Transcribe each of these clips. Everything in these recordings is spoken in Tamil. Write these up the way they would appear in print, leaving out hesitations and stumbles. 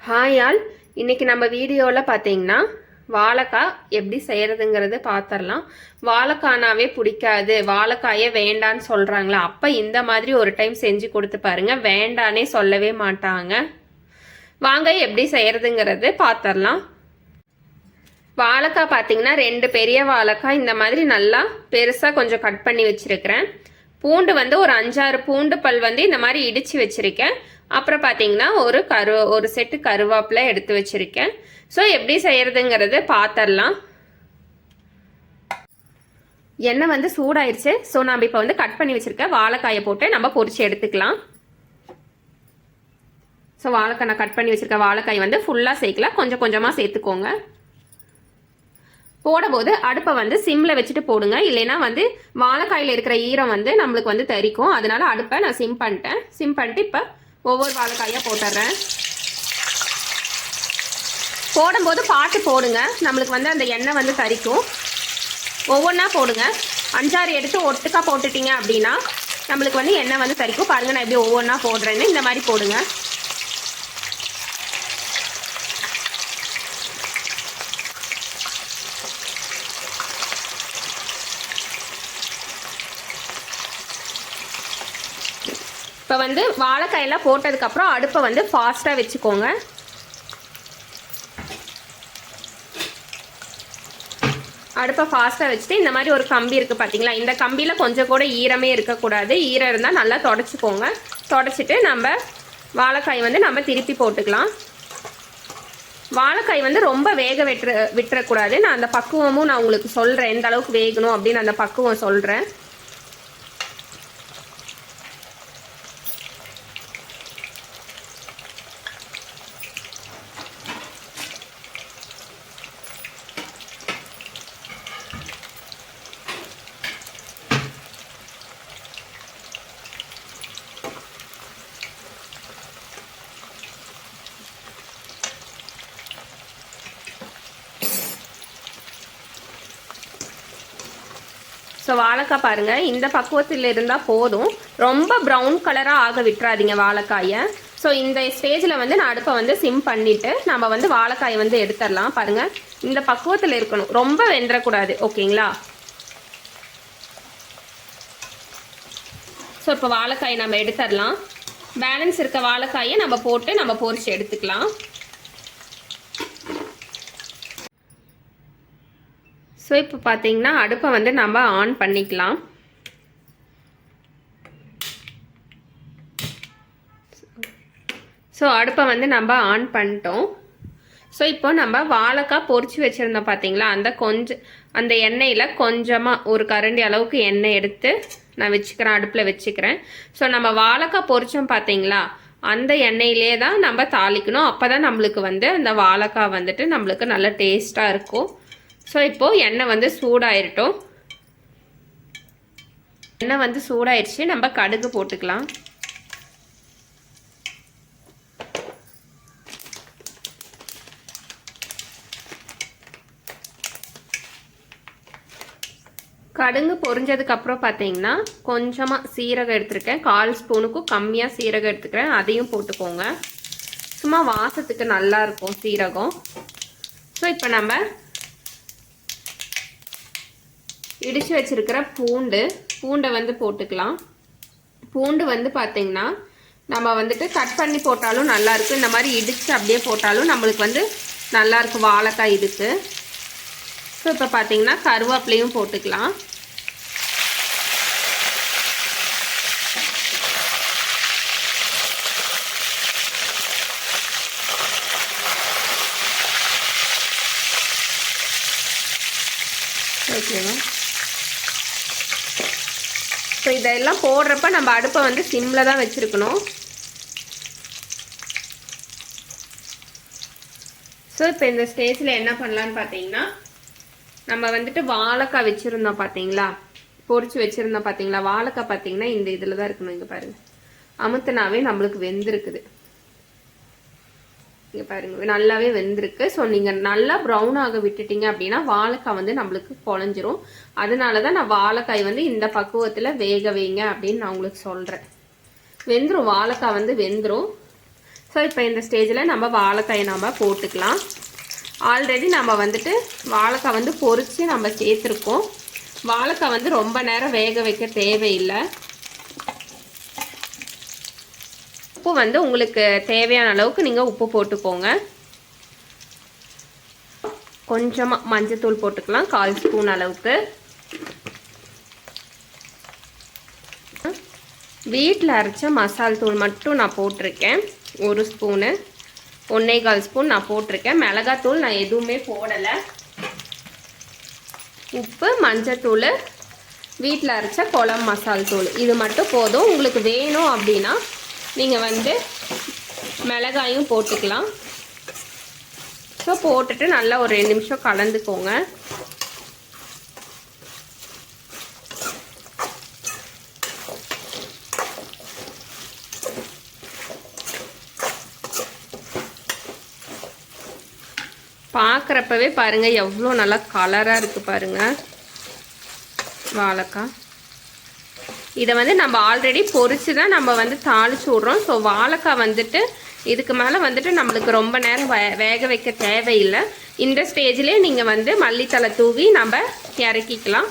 ஹாய் ஆல், இன்னைக்கு நம்ம வீடியோவில் பார்த்தீங்கன்னா வாழைக்காய் எப்படி செய்கிறதுங்கிறது பார்த்துடலாம். வாழைக்கானாவே பிடிக்காது, வாழைக்காயே வேண்டான்னு சொல்கிறாங்களா, அப்போ இந்த மாதிரி ஒரு டைம் செஞ்சு கொடுத்து பாருங்க, வேண்டானே சொல்லவே மாட்டாங்க. வாங்க எப்படி செய்கிறதுங்கிறது பார்த்துடலாம். வாழைக்காய் பார்த்தீங்கன்னா 2 பெரிய வாழைக்காய் இந்த மாதிரி நல்லா பெருசாக கொஞ்சம் கட் பண்ணி வச்சுருக்கிறேன். பூண்டு வந்து ஒரு 5-6 பூண்டு பல் வந்து இந்த மாதிரி இடித்து வச்சுருக்கேன். அப்புறம் பார்த்தீங்கன்னா ஒரு செட்டு கருவேப்பிலை எடுத்து வச்சுருக்கேன். ஸோ எப்படி செய்கிறதுங்கிறது பார்த்துடலாம். எண்ணெய் வந்து சூடாயிருச்சு. ஸோ நம்ம இப்போ வந்து கட் பண்ணி வச்சுருக்க வாழைக்காயை போட்டு நம்ம பொரிச்சு எடுத்துக்கலாம். ஸோ வாழைக்காய் நான் கட் பண்ணி வச்சுருக்க வாழைக்காய் வந்து ஃபுல்லாக சேர்க்கலாம், கொஞ்சம் கொஞ்சமாக சேர்த்துக்கோங்க. போடும்போது அடுப்பை வந்து சிம்மில் வச்சுட்டு போடுங்க, இல்லைன்னா வந்து வாழைக்காயில் இருக்கிற ஈரம் வந்து நம்மளுக்கு வந்து தரிக்கும். அதனால அடுப்பை நான் சிம் பண்ணிட்டு இப்போ ஒவ்வொரு வாழைக்காயாக போட்டுடுறேன். போடும்போது பார்த்து போடுங்க, நம்மளுக்கு வந்து அந்த எண்ணெய் வந்து தரிக்கும். ஒவ்வொன்றா போடுங்க. 5-6 எடுத்து ஒட்டுக்கா போட்டுட்டீங்க அப்படின்னா நம்மளுக்கு வந்து எண்ணெய் வந்து தரிக்கும். பாருங்கள், நான் எப்படி ஒவ்வொன்றா போடுறேன்னு இந்த மாதிரி போடுங்க. இப்போ வந்து வாழைக்காயெல்லாம் போட்டதுக்கப்புறம் அடுப்பை வந்து ஃபாஸ்ட்டாக வச்சுக்கோங்க. அடுப்பை ஃபாஸ்ட்டாக வச்சுட்டு இந்த மாதிரி ஒரு கம்பி இருக்குது பார்த்தீங்களா, இந்த கம்பியில் கொஞ்சம் கூட ஈரமே இருக்கக்கூடாது. ஈரம் இருந்தால் நல்லா தொடச்சிக்கோங்க. தொடச்சிட்டு நம்ம வாழைக்காய் வந்து நம்ம திருப்பி போட்டுக்கலாம். வாழைக்காய் வந்து ரொம்ப வேக விட்டுறக்கூடாது. நான் அந்த பக்குவமும் நான் உங்களுக்கு சொல்கிறேன், எந்த அளவுக்கு வேகணும் அப்படின்னு அந்த பக்குவம் சொல்கிறேன். ஸோ வாழைக்காய் பாருங்கள், இந்த பக்குவத்தில் இருந்தால் போதும். ரொம்ப ப்ரௌன் கலராக ஆக விட்டுறாதீங்க வாழைக்காயை. ஸோ இந்த ஸ்டேஜில் வந்து நான் அடுப்பை வந்து சிம் பண்ணிவிட்டு நம்ம வந்து வாழைக்காயை வந்து எடுத்துடலாம். பாருங்கள், இந்த பக்குவத்தில் இருக்கணும், ரொம்ப வெந்துடக்கூடாது. ஓகேங்களா? ஸோ இப்போ வாழைக்காயை நம்ம எடுத்துடலாம். பேலன்ஸ் இருக்க வாழைக்காயை நம்ம போட்டு நம்ம பொரிச்சு எடுத்துக்கலாம். ஸோ இப்போ பார்த்தீங்கன்னா அடுப்பை வந்து நம்ம ஆன் பண்ணிக்கலாம். ஸோ அடுப்பை வந்து நம்ம ஆன் பண்ணிட்டோம். ஸோ இப்போ நம்ம வாழைக்காய் பொரிச்சு வச்சுருந்தோம் பார்த்தீங்களா, அந்த எண்ணெயில் கொஞ்சமாக ஒரு கரண்டி அளவுக்கு எண்ணெய் எடுத்து நான் வச்சுக்கிறேன், அடுப்பில் வச்சுக்கிறேன். ஸோ நம்ம வாழைக்காய் பொரிச்சோம் பார்த்தீங்களா, அந்த எண்ணெயிலே தான் நம்ம தாளிக்கணும். அப்போ தான் நம்மளுக்கு வந்து அந்த வாழைக்காய் வந்துட்டு நம்மளுக்கு நல்ல டேஸ்ட்டாக இருக்கும். ஸோ இப்போது எண்ணெய் வந்து சூடாயிருட்டும். எண்ணெய் வந்து சூடாயிருச்சு, நம்ம கடுகு போட்டுக்கலாம். கடுகு பொரிஞ்சதுக்கப்புறம் பார்த்தீங்கன்னா கொஞ்சமாக சீரகம் எடுத்துருக்கேன், 1/4 ஸ்பூனுக்கும் கம்மியாக சீரகம் எடுத்துக்கிறேன், அதையும் போட்டுக்கோங்க. சும்மா வாசத்துக்கு நல்லா இருக்கும் சீரகம். ஸோ இப்போ நம்ம இடித்து வச்சுருக்கிற பூண்டை வந்து போட்டுக்கலாம். பூண்டு வந்து பார்த்திங்கன்னா நம்ம வந்துட்டு கட் பண்ணி போட்டாலும் நல்லாயிருக்கும், இந்த மாதிரி இடித்து அப்படியே போட்டாலும் நம்மளுக்கு வந்து நல்லாயிருக்கும் வாழைக்காய் இதுக்கு. ஸோ இப்போ பார்த்திங்கன்னா கருவேப்பிலையும் போட்டுக்கலாம். ஓகேவா? ஸோ இதெல்லாம் போடுறப்ப நம்ம அடுப்பை வந்து சிம்மில் தான் வச்சுருக்கணும். ஸோ இப்போ இந்த ஸ்டேஜில் என்ன பண்ணலான்னு பார்த்தீங்கன்னா, நம்ம வந்துட்டு வாழைக்காய் வச்சுருந்தோம் பார்த்தீங்களா, பொரிச்சு வச்சுருந்தோம் பார்த்தீங்களா, வாழைக்காய் பார்த்தீங்கன்னா இந்த இதில் தான் இருக்கணும். இங்கே பாருங்கள், அமுத்துனாவே நம்மளுக்கு வெந்திருக்குது. இங்கே பாருங்க, நல்லாவே வெந்திருக்கு. ஸோ நீங்கள் நல்லா ப்ரௌன் ஆக விட்டுட்டீங்க அப்படின்னா வாழைக்காய் வந்து நம்மளுக்கு குழஞ்சிரும். அதனால தான் நான் வாழைக்காய் வந்து இந்த பக்குவத்தில் வேக வைங்க அப்படின்னு நான் உங்களுக்கு சொல்கிறேன். வெந்துடும், வாழைக்காய் வந்து வெந்துடும். ஸோ இப்போ இந்த ஸ்டேஜில் நம்ம வாழைக்காயை நம்ம போட்டுக்கலாம். ஆல்ரெடி நம்ம வந்துட்டு வாழைக்காய் வந்து பொரித்து நம்ம சேர்த்துருக்கோம். வாழைக்காய் வந்து ரொம்ப நேரம் வேக வைக்க தேவையில்லை. உப்பு வந்து உங்களுக்கு தேவையான அளவுக்கு நீங்கள் உப்பு போட்டுக்கோங்க. கொஞ்சமாக மஞ்சத்தூள் போட்டுக்கலாம், 1/4 ஸ்பூன் அளவுக்கு. வீட்டில் அரைச்ச மசால் தூள் மட்டும் நான் போட்டிருக்கேன், 1 ஸ்பூனு, 1/4 ஸ்பூன் நான் போட்டிருக்கேன். மிளகாத்தூள் நான் எதுவுமே போடலை. உப்பு, மஞ்சத்தூள், வீட்டில் அரைச்ச குழம்பு மசால் தூள் இது மட்டும் போதும். உங்களுக்கு வேணும் அப்படின்னா நீங்கள் வந்து மிளகாயும் போட்டுக்கலாம். ஸோ போட்டுட்டு நல்லா ஒரு 2 நிமிஷம் கலந்துக்கோங்க. பார்க்குறப்பவே பாருங்கள் எவ்வளோ நல்லா கலராக இருக்குது பாருங்கள் வாழைக்காய். இதை வந்து நம்ம ஆல்ரெடி பொரிச்சு தான் நம்ம வந்து தாளிச்சு விட்றோம். ஸோ வாழைக்காய் வந்துட்டு இதுக்கு மேலே வந்துட்டு நம்மளுக்கு ரொம்ப நேரம் வேக வைக்க தேவையில்லை. இந்த ஸ்டேஜ்லேயே நீங்கள் வந்து மல்லித்தலை தூவி நம்ம இறக்கிக்கலாம்.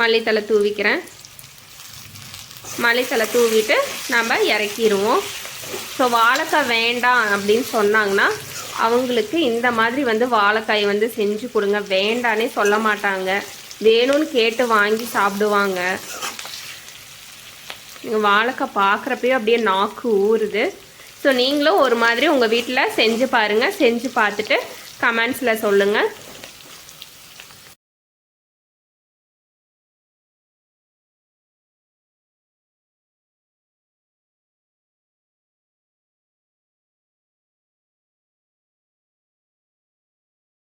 மல்லித்தலை தூவிக்கிறேன். மல்லித்தலை தூவிட்டு நம்ம இறக்கிடுவோம். ஸோ வாழைக்காய் வேண்டாம் அப்படின்னு சொன்னாங்கன்னா அவங்களுக்கு இந்த மாதிரி வந்து வாழைக்காய் வந்து செஞ்சு கொடுங்க. வேண்டானே சொல்ல மாட்டாங்க, வேணும்னு கேட்டு வாங்கி சாப்பிடுவாங்க. நீங்கள் வாழைக்காய் பார்க்குறப்பயே அப்படியே நாக்கு ஊறுது. ஸோ நீங்களும் ஒரு மாதிரி உங்கள் வீட்டில் செஞ்சு பாருங்கள். செஞ்சு பார்த்துட்டு கமெண்ட்ஸில் சொல்லுங்கள்.